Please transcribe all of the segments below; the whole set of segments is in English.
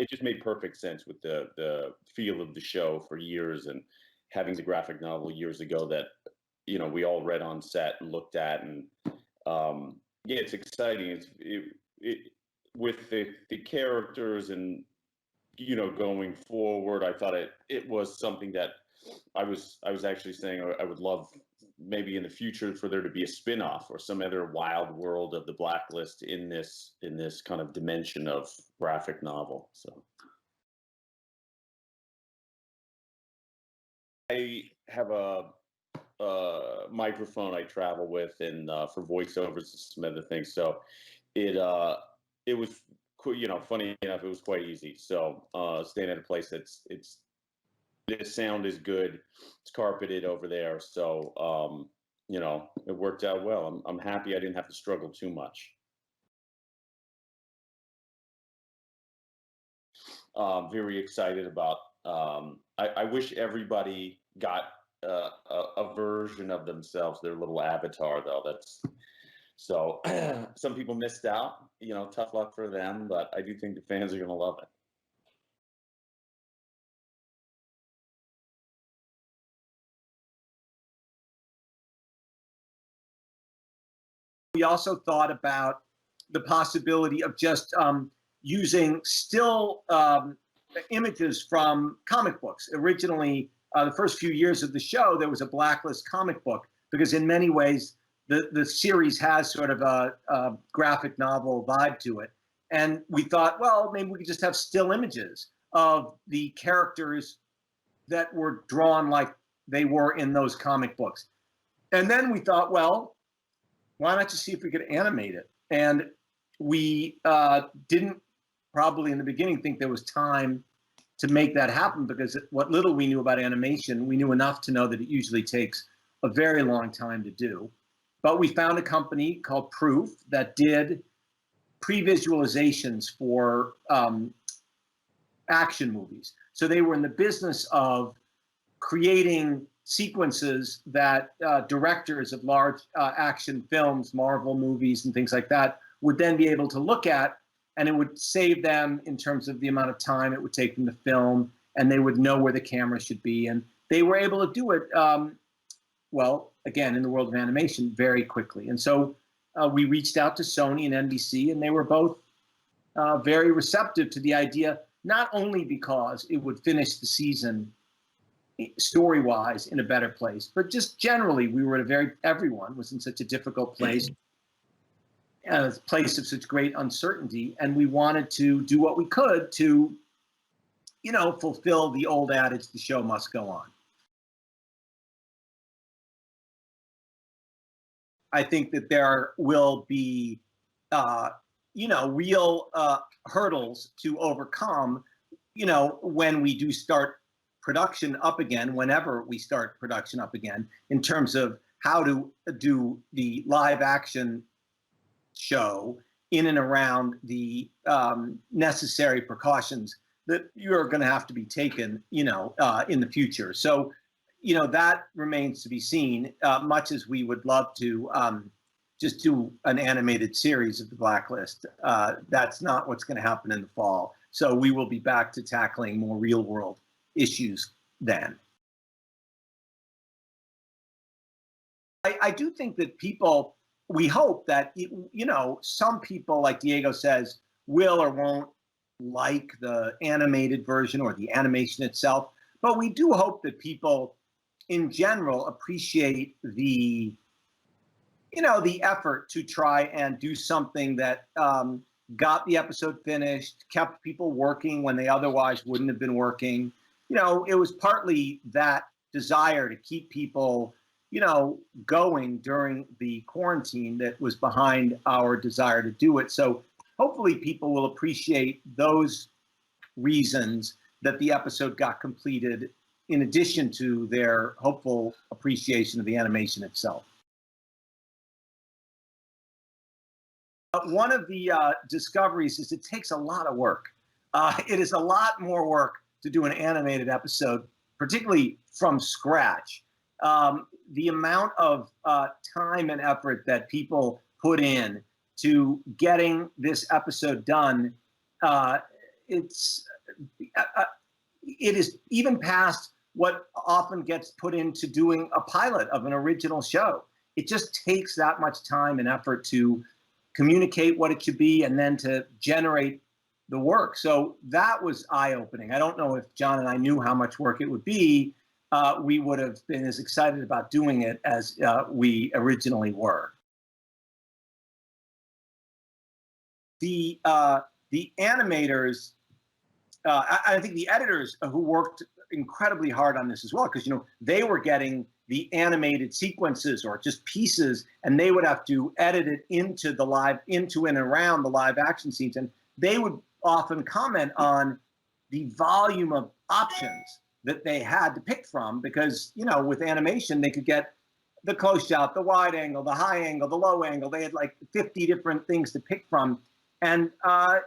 it just made perfect sense with the feel of the show for years, and having the graphic novel years ago that we all read on set and looked at, and yeah, it's exciting. With the characters, and going forward, I thought it was something that I was actually saying I would love maybe in the future for there to be a spin-off or some other wild world of the Blacklist in this kind of dimension of graphic novel. So I have a microphone I travel with, and for voiceovers and some other things. So it was funny enough, it was quite easy. So staying at a place the sound is good, it's carpeted over there, so it worked out well. I'm happy I didn't have to struggle too much. Very excited about. I wish everybody got a version of themselves, their little avatar, though. That's so. Some people missed out. Tough luck for them, but I do think the fans are going to love it. We also thought about the possibility of just using still images from comic books. Originally, the first few years of the show, there was a Blacklist comic book, because in many ways, the series has sort of a graphic novel vibe to it. And we thought, well, maybe we could just have still images of the characters that were drawn like they were in those comic books. And then we thought, well, why not just see if we could animate it? And we didn't probably in the beginning think there was time to make that happen, because what little we knew about animation, we knew enough to know that it usually takes a very long time to do. But we found a company called Proof that did pre-visualizations for action movies. So they were in the business of creating sequences that directors of large action films, Marvel movies and things like that, would then be able to look at, and it would save them in terms of the amount of time it would take them to film, and they would know where the camera should be. And they were able to do it, well, again, in the world of animation, very quickly. And so we reached out to Sony and NBC, and they were both very receptive to the idea, not only because it would finish the season story-wise in a better place, but just generally, we were everyone was in such a difficult place, a place of such great uncertainty, and we wanted to do what we could to, fulfill the old adage, the show must go on. I think that there will be, real hurdles to overcome, when we do start production up again, whenever we start production up again, in terms of how to do the live action show in and around the necessary precautions that you're going to have to be taken, in the future. So, that remains to be seen, much as we would love to just do an animated series of the Blacklist. That's not what's going to happen in the fall. So we will be back to tackling more real world issues then. I do think that we hope that, some people, like Diego says, will or won't like the animated version or the animation itself. But we do hope that people in general appreciate the effort to try and do something that got the episode finished, kept people working when they otherwise wouldn't have been working. It was partly that desire to keep people, going during the quarantine that was behind our desire to do it. So hopefully people will appreciate those reasons that the episode got completed, in addition to their hopeful appreciation of the animation itself. One of the discoveries is it takes a lot of work. It is a lot more work to do an animated episode, particularly from scratch. The amount of time and effort that people put in to getting this episode done it's it is even past what often gets put into doing a pilot of an original show. It just takes that much time and effort to communicate what it should be and then to generate the work. So that was eye-opening. I don't know if John and I knew how much work it would be. We would have been as excited about doing it as we originally were. The animators, I think the editors who worked incredibly hard on this as well, because they were getting the animated sequences or just pieces, and they would have to edit it into and around the live action scenes, and they would often comment on the volume of options that they had to pick from, because with animation they could get the close shot, the wide angle, the high angle, the low angle. They had like 50 different things to pick from. And, I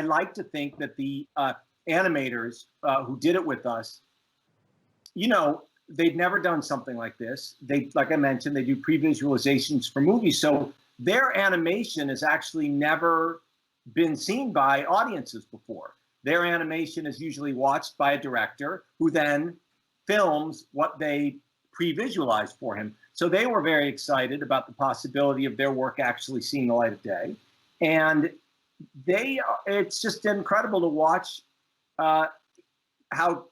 like to think that the animators who did it with us, they'd never done something like this. Like I mentioned, they do pre-visualizations for movies. So their animation has actually never been seen by audiences before. Their animation is usually watched by a director who then films what they pre-visualized for him. So they were very excited about the possibility of their work actually seeing the light of day. And it's just incredible to watch how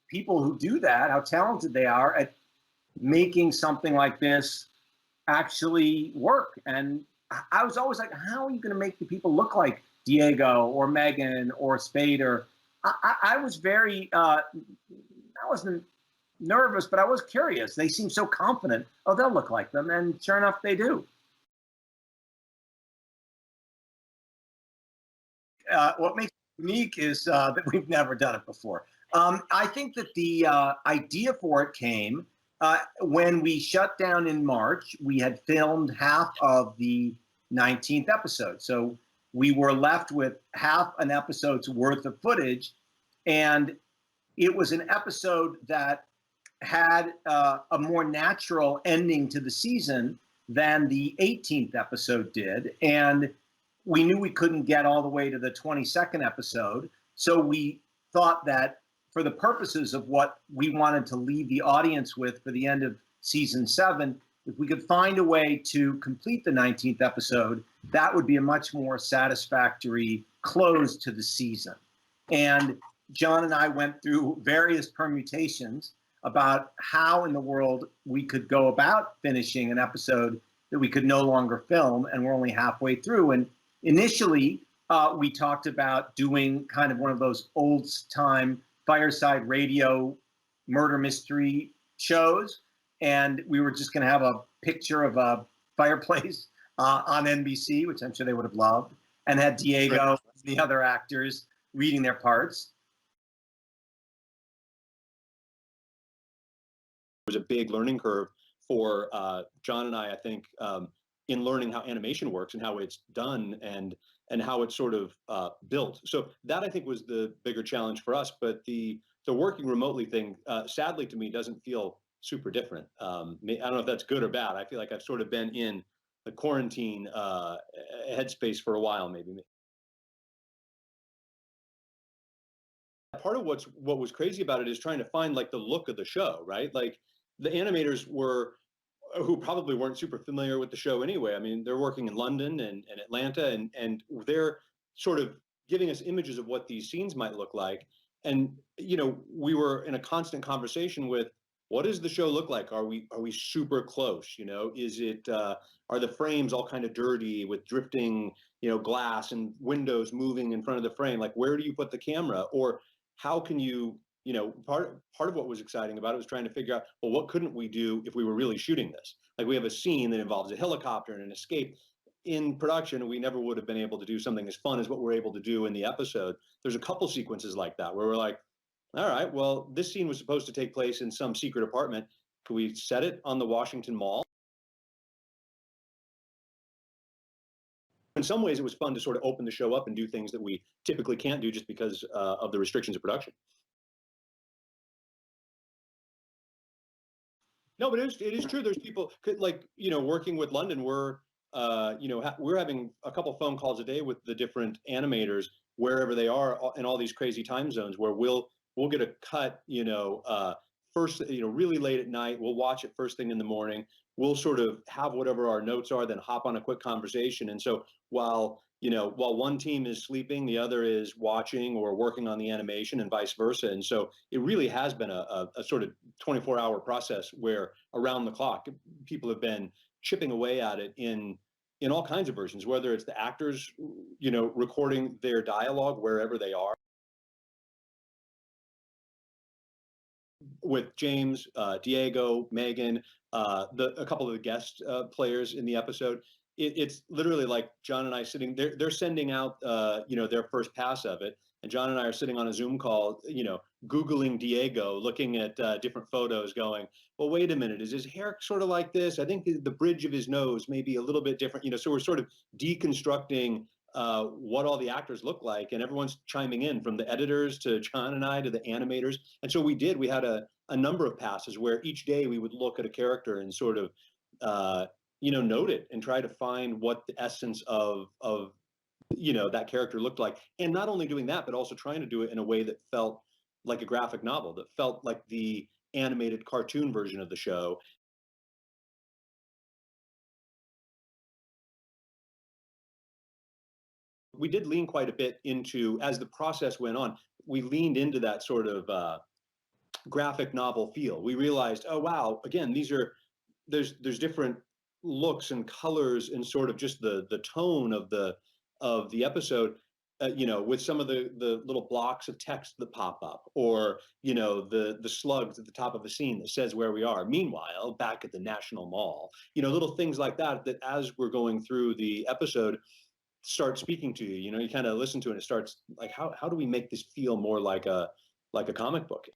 people who do that, how talented they are at making something like this actually work. And I was always like, how are you going to make the people look like Diego or Megan or Spader? I was I wasn't nervous, but I was curious. They seem so confident. Oh, they'll look like them. And sure enough, they do. What makes it unique is that we've never done it before. I think that the idea for it came when we shut down in March. We had filmed half of the 19th episode. So we were left with half an episode's worth of footage. And it was an episode that had a more natural ending to the season than the 18th episode did. And we knew we couldn't get all the way to the 22nd episode. So we thought that for the purposes of what we wanted to leave the audience with for the end of season 7, if we could find a way to complete the 19th episode, that would be a much more satisfactory close to the season. And John and I went through various permutations about how in the world we could go about finishing an episode that we could no longer film, and we're only halfway through. And initially, we talked about doing kind of one of those old-time fireside radio murder mystery shows, and we were just going to have a picture of a fireplace on NBC, which I'm sure they would have loved, and had Diego and the other actors reading their parts. It was a big learning curve for John and I think, in learning how animation works and how it's done and how it's sort of built. So that I think was the bigger challenge for us. But the working remotely thing, sadly to me, doesn't feel super different. I don't know if that's good or bad. I feel like I've sort of been in the quarantine headspace for a while, maybe. Part of what was crazy about it is trying to find like the look of the show, right? Like the animators who probably weren't super familiar with the show anyway. I mean, they're working in London and Atlanta, and they're sort of giving us images of what these scenes might look like. And we were in a constant conversation with, what does the show look like? Are we super close? Is it are the frames all kind of dirty with drifting glass and windows moving in front of the frame? Like, where do you put the camera? Or how can you part of what was exciting about it was trying to figure out, well, what couldn't we do if we were really shooting this? Like, we have a scene that involves a helicopter and an escape. In production, we never would have been able to do something as fun as what we're able to do in the episode. There's a couple sequences like that where we're like, all right, well, this scene was supposed to take place in some secret apartment. Could we set it on the Washington Mall? In some ways, it was fun to sort of open the show up and do things that we typically can't do just because of the restrictions of production. No, but it is true. There's people like, working with London, we're having a couple phone calls a day with the different animators, wherever they are in all these crazy time zones, where we'll get a cut, first, really late at night. We'll watch it first thing in the morning. We'll sort of have whatever our notes are, then hop on a quick conversation. And so while one team is sleeping, the other is watching or working on the animation, and vice versa. And so it really has been a sort of 24-hour process where around the clock people have been chipping away at it in all kinds of versions, whether it's the actors, recording their dialogue wherever they are, with James, Diego, Megan, a couple of the guest players in the episode. It's literally like John and I sitting there. They're sending out, their first pass of it, and John and I are sitting on a Zoom call, Googling Diego, looking at different photos, going, well, wait a minute, is his hair sort of like this? I think the bridge of his nose may be a little bit different. So we're sort of deconstructing what all the actors look like, and everyone's chiming in, from the editors to John and I to the animators. And so we had a number of passes where each day we would look at a character and sort of note it and try to find what the essence of that character looked like. And not only doing that, but also trying to do it in a way that felt like a graphic novel, that felt like the animated cartoon version of the show. We did lean quite a bit into, as the process went on, we leaned into that sort of graphic novel feel. We realized, oh wow, again, there's different looks and colors and sort of just the tone of the episode, with some of the little blocks of text that pop up, or the slugs at the top of a scene that says where we are. Meanwhile, back at the National Mall, little things like that as we're going through the episode start speaking to you. You kind of listen to it and it starts like, how do we make this feel more like a comic book?